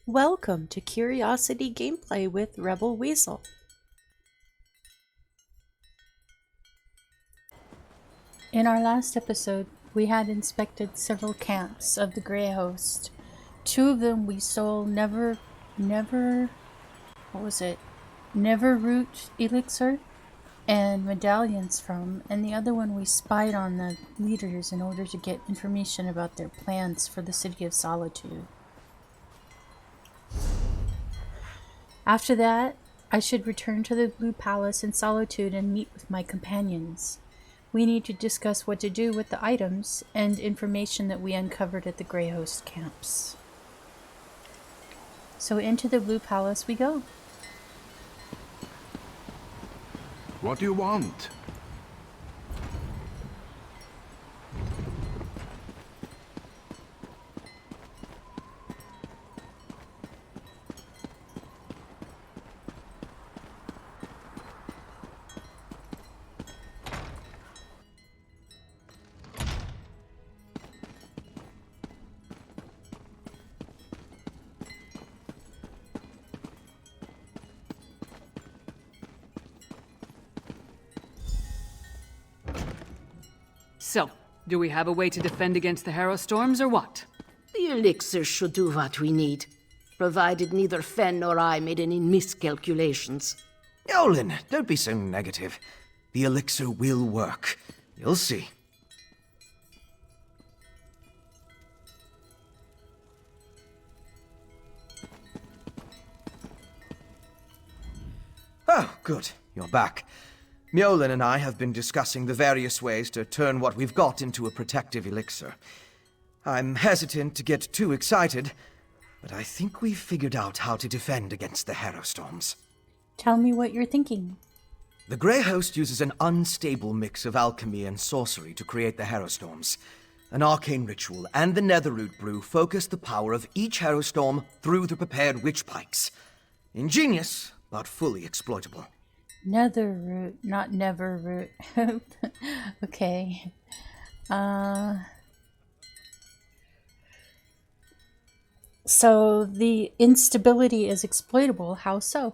Welcome to Curiosity Gameplay with Rebel Weasel. In our last episode, we had inspected several camps of the Grey Host. Two of them we stole never root elixir and medallions from, and the other one we spied on the leaders in order to get information about their plans for the City of Solitude. After that, I should return to the Blue Palace in Solitude and meet with my companions. We need to discuss what to do with the items and information that we uncovered at the Grey Host camps. So into the Blue Palace we go. What do you want? So, do we have a way to defend against the Harrow Storms, or what? The elixir should do what we need, provided neither Fen nor I made any miscalculations. Yolen, don't be so negative. The elixir will work. You'll see. Oh, good. You're back. Mjolin and I have been discussing the various ways to turn what we've got into a protective elixir. I'm hesitant to get too excited, but I think we've figured out how to defend against the Harrow Storms. Tell me what you're thinking. The Grey Host uses an unstable mix of alchemy and sorcery to create the Harrow Storms. An arcane ritual and the Netherroot brew focus the power of each Harrow Storm through the prepared witch pikes. Ingenious, but fully exploitable. Netherroot, not Neverroot. Okay. So the instability is exploitable. How so?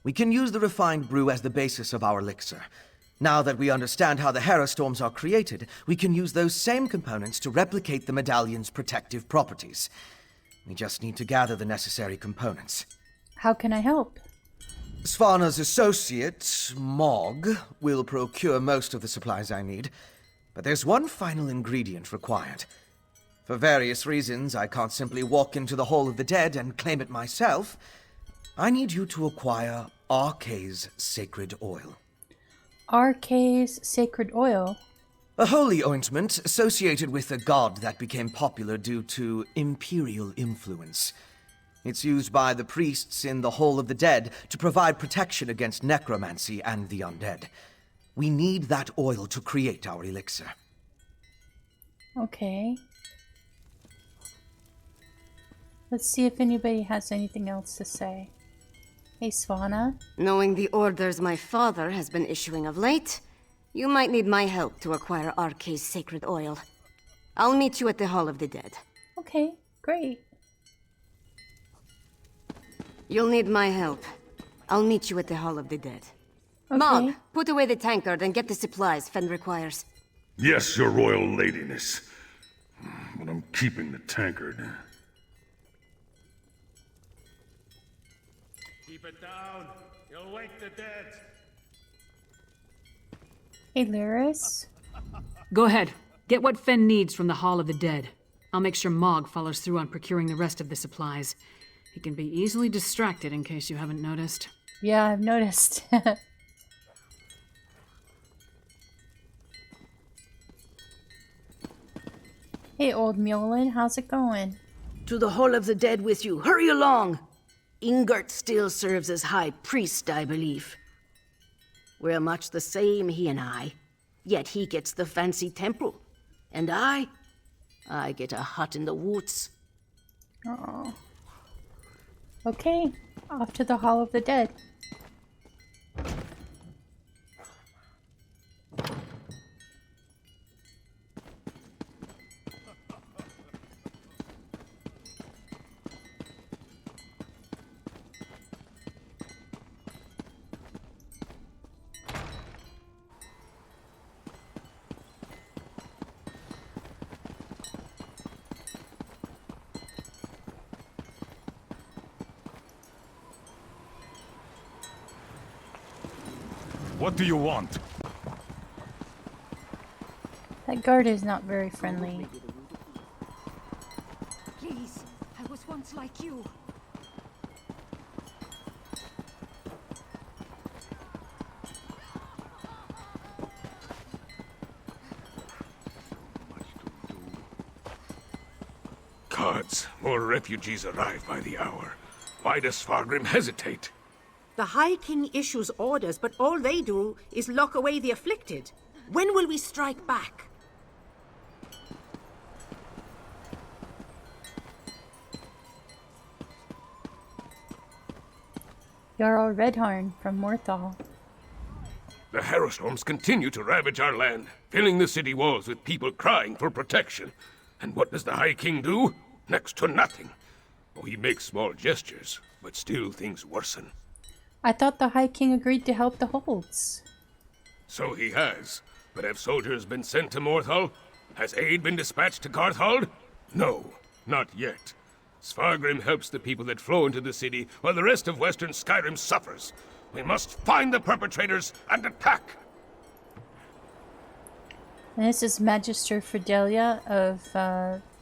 We can use the refined brew as the basis of our elixir. Now that we understand how the Harrow Storms are created, we can use those same components to replicate the medallion's protective properties. We just need to gather the necessary components. How can I help? Svana's associate, Mog, will procure most of the supplies I need, but there's one final ingredient required. For various reasons, I can't simply walk into the Hall of the Dead and claim it myself. I need you to acquire Arkay's Sacred Oil. Arkay's Sacred Oil? A holy ointment associated with a god that became popular due to imperial influence. It's used by the priests in the Hall of the Dead to provide protection against necromancy and the undead. We need that oil to create our elixir. Okay. Let's see if anybody has anything else to say. Hey, Svana. Knowing the orders my father has been issuing of late, you might need my help to acquire Arkay's sacred oil. I'll meet you at the Hall of the Dead. Okay, great. You'll need my help. I'll meet you at the Hall of the Dead. Okay. Mog, put away the tankard and get the supplies Fen requires. Yes, your royal ladiness. But I'm keeping the tankard. Keep it down. You'll wake the dead. Hey, Lyris. Go ahead. Get what Fen needs from the Hall of the Dead. I'll make sure Mog follows through on procuring the rest of the supplies. He can be easily distracted in case you haven't noticed. Yeah, I've noticed. Hey, old Mjolin, how's it going? To the Hall of the Dead with you. Hurry along! Ingert still serves as High Priest, I believe. We're much the same, he and I. Yet he gets the fancy temple. And I get a hut in the woods. Oh. Okay, off to the Hall of the Dead. What do you want? That guard is not very friendly. Please, I was once like you. Gods, more refugees arrive by the hour. Why does Fargrim hesitate? The High King issues orders, but all they do is lock away the afflicted. When will we strike back? Jarl Redhorn from Morthal. The Harrowstorms continue to ravage our land, filling the city walls with people crying for protection. And what does the High King do? Next to nothing. Oh, he makes small gestures, but still things worsen. I thought the High King agreed to help the holds. So he has. But have soldiers been sent to Morthal? Has aid been dispatched to Garthald? No, not yet. Svargrim helps the people that flow into the city, while the rest of Western Skyrim suffers. We must find the perpetrators and attack! And this is Magister Fidelia of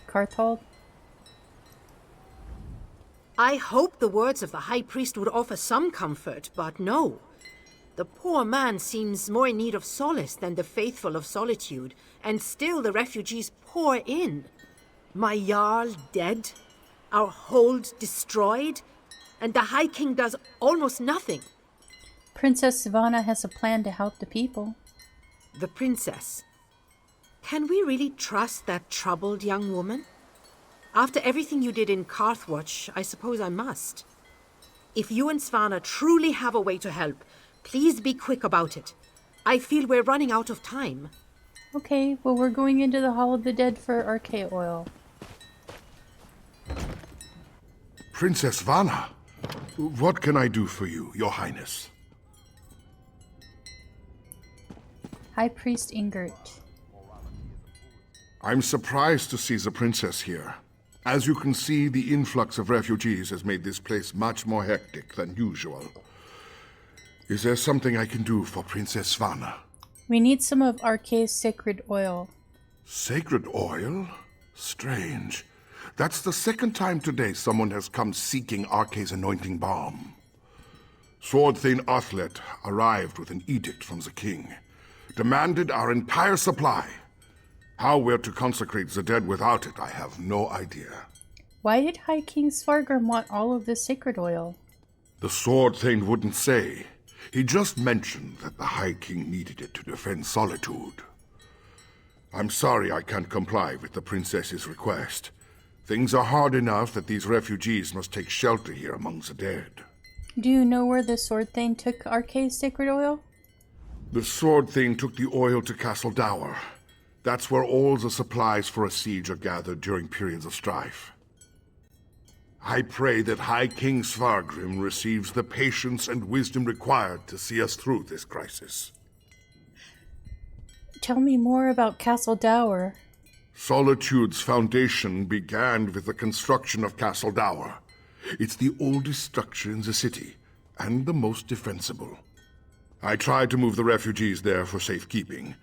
Garthald. I hoped the words of the High Priest would offer some comfort, but no. The poor man seems more in need of solace than the faithful of solitude, and still the refugees pour in. My Jarl dead, our hold destroyed, and the High King does almost nothing. Princess Sivana has a plan to help the people. The princess. Can we really trust that troubled young woman? After everything you did in Carthwatch, I suppose I must. If you and Svanna truly have a way to help, please be quick about it. I feel we're running out of time. Okay, well we're going into the Hall of the Dead for Arche oil. Princess Vanna, what can I do for you, Your Highness? High Priest Ingert. I'm surprised to see the princess here. As you can see, the influx of refugees has made this place much more hectic than usual. Is there something I can do for Princess Svanna? We need some of Arche's sacred oil. Sacred oil? Strange. That's the second time today someone has come seeking Arche's anointing balm. Sword Thane Athlet arrived with an edict from the king. Demanded our entire supply. How we're to consecrate the dead without it, I have no idea. Why did High King Svargrim want all of this sacred oil? The Sword Thane wouldn't say. He just mentioned that the High King needed it to defend Solitude. I'm sorry I can't comply with the princess's request. Things are hard enough that these refugees must take shelter here among the dead. Do you know where the Sword Thane took Arche's sacred oil? The Sword Thane took the oil to Castle Dower. That's where all the supplies for a siege are gathered during periods of strife. I pray that High King Svargrim receives the patience and wisdom required to see us through this crisis. Tell me more about Castle Dower. Solitude's foundation began with the construction of Castle Dower. It's the oldest structure in the city, and the most defensible. I tried to move the refugees there for safekeeping,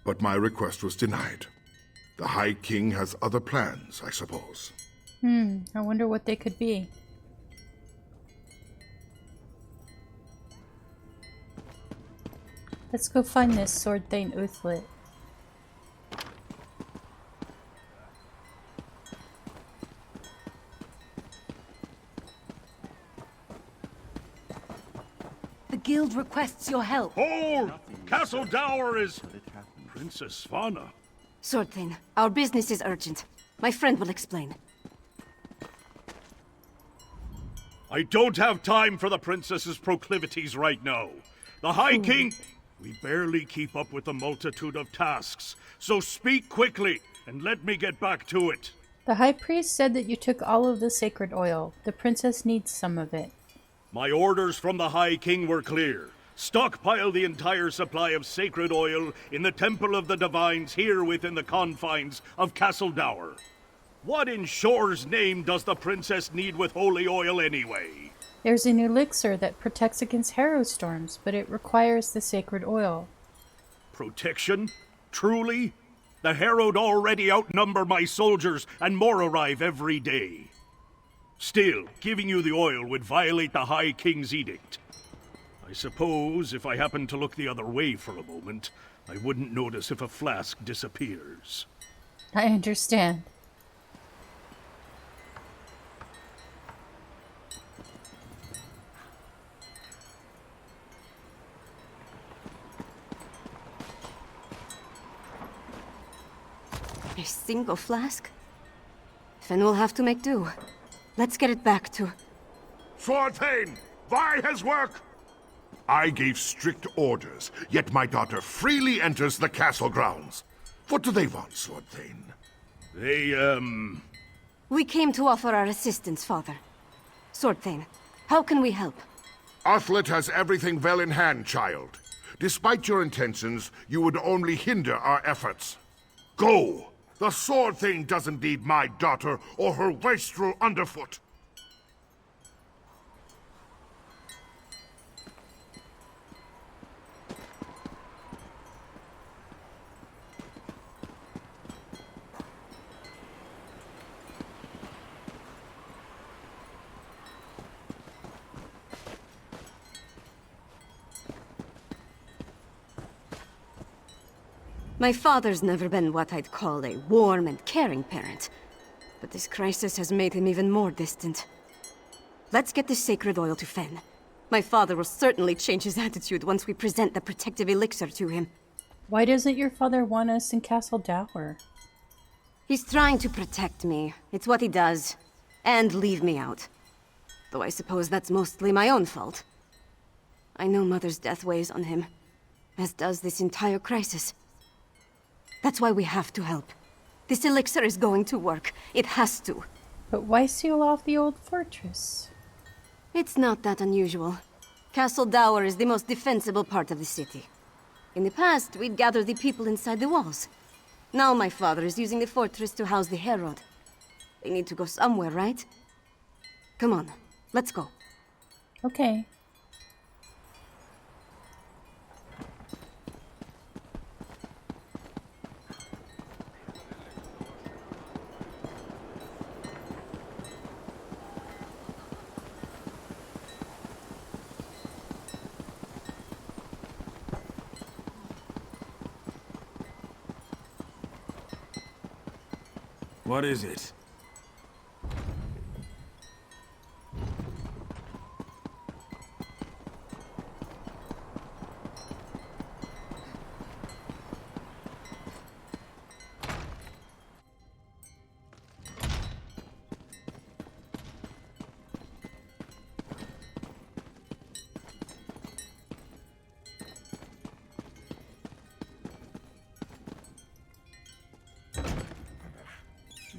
but my request was denied. The High King has other plans, I suppose. I wonder what they could be. Let's go find this Sword Thane Uthlet. The guild requests your help. Hold! Castle Dower is... Princess Svanna. Sword Thane, our business is urgent. My friend will explain. I don't have time for the princess's proclivities right now. The High King... We barely keep up with the multitude of tasks, so speak quickly and let me get back to it. The High Priest said that you took all of the sacred oil. The princess needs some of it. My orders from the High King were clear. Stockpile the entire supply of sacred oil in the Temple of the Divines here within the confines of Castle Dower. What in Shore's name does the princess need with holy oil anyway? There's an elixir that protects against harrow storms, but it requires the sacred oil. Protection? Truly? The Harrowed already outnumber my soldiers, and more arrive every day. Still, giving you the oil would violate the High King's edict. I suppose if I happened to look the other way for a moment, I wouldn't notice if a flask disappears. I understand. A single flask? Then we'll have to make do. Let's get it back to... Sword Thane, why his work? I gave strict orders, yet my daughter freely enters the castle grounds. What do they want, Sword Thane? We came to offer our assistance, Father. Sword Thane, how can we help? Athlet has everything well in hand, child. Despite your intentions, you would only hinder our efforts. Go! The Sword Thane doesn't need my daughter or her wastrel underfoot. My father's never been what I'd call a warm and caring parent. But this crisis has made him even more distant. Let's get this sacred oil to Fen. My father will certainly change his attitude once we present the protective elixir to him. Why doesn't your father want us in Castle Dower? He's trying to protect me. It's what he does. And leave me out. Though I suppose that's mostly my own fault. I know Mother's death weighs on him, as does this entire crisis. That's why we have to help. This elixir is going to work. It has to. But why seal off the old fortress? It's not that unusual. Castle Dower is the most defensible part of the city. In the past, we'd gather the people inside the walls. Now my father is using the fortress to house the Herald. They need to go somewhere, right? Come on, let's go. Okay. What is it?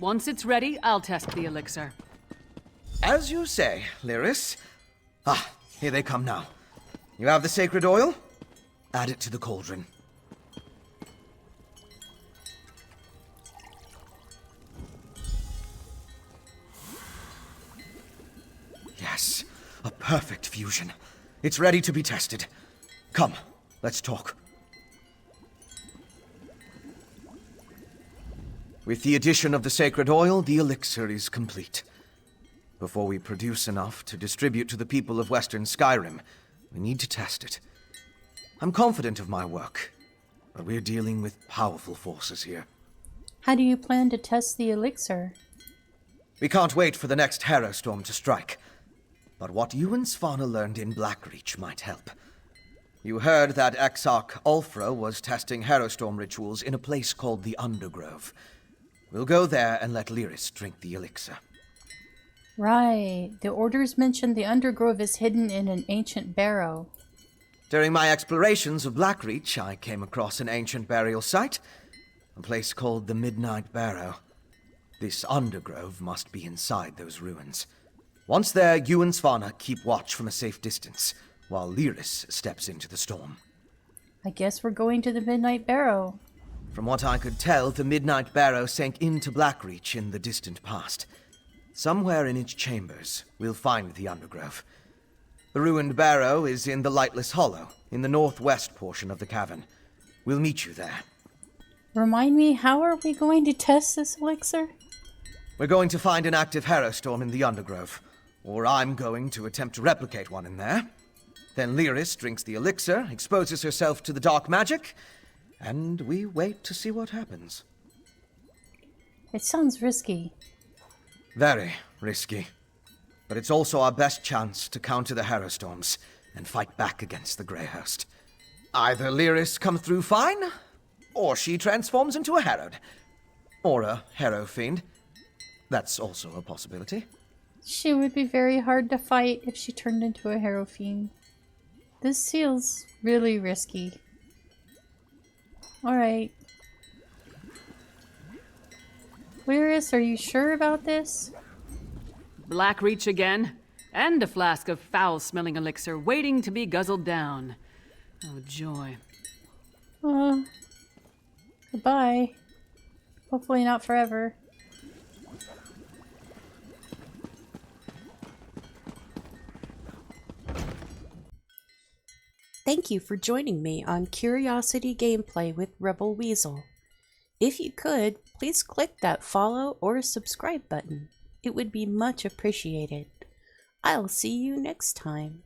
Once it's ready, I'll test the elixir. As you say, Lyris. Ah, here they come now. You have the sacred oil? Add it to the cauldron. Yes, a perfect fusion. It's ready to be tested. Come, let's talk. With the addition of the sacred oil, the elixir is complete. Before we produce enough to distribute to the people of Western Skyrim, we need to test it. I'm confident of my work, but we're dealing with powerful forces here. How do you plan to test the elixir? We can't wait for the next Harrow Storm to strike. But what you and Svanna learned in Blackreach might help. You heard that Exarch Ulfra was testing Harrow Storm rituals in a place called the Undergrove. We'll go there and let Lyris drink the elixir. Right. The orders mentioned the Undergrove is hidden in an ancient barrow. During my explorations of Blackreach, I came across an ancient burial site, a place called the Midnight Barrow. This Undergrove must be inside those ruins. Once there, you and Svanna keep watch from a safe distance, while Lyris steps into the storm. I guess we're going to the Midnight Barrow. From what I could tell, the Midnight Barrow sank into Blackreach in the distant past. Somewhere in its chambers, we'll find the Undergrove. The ruined barrow is in the Lightless Hollow, in the northwest portion of the cavern. We'll meet you there. Remind me, how are we going to test this elixir? We're going to find an active harrow storm in the Undergrove, or I'm going to attempt to replicate one in there. Then Lyris drinks the elixir, exposes herself to the dark magic, and we wait to see what happens. It sounds risky. Very risky. But it's also our best chance to counter the harrow storms and fight back against the Greyhost. Either Lyris comes through fine, or she transforms into a Harrowed. Or a Harrow Fiend. That's also a possibility. She would be very hard to fight if she turned into a Harrow Fiend. This feels really risky. Alright. Lyris, are you sure about this? Blackreach again, and a flask of foul-smelling elixir waiting to be guzzled down. Oh, joy. Goodbye. Hopefully not forever. Thank you for joining me on Curiosity Gameplay with Rebel Weasel. If you could, please click that follow or subscribe button. It would be much appreciated. I'll see you next time.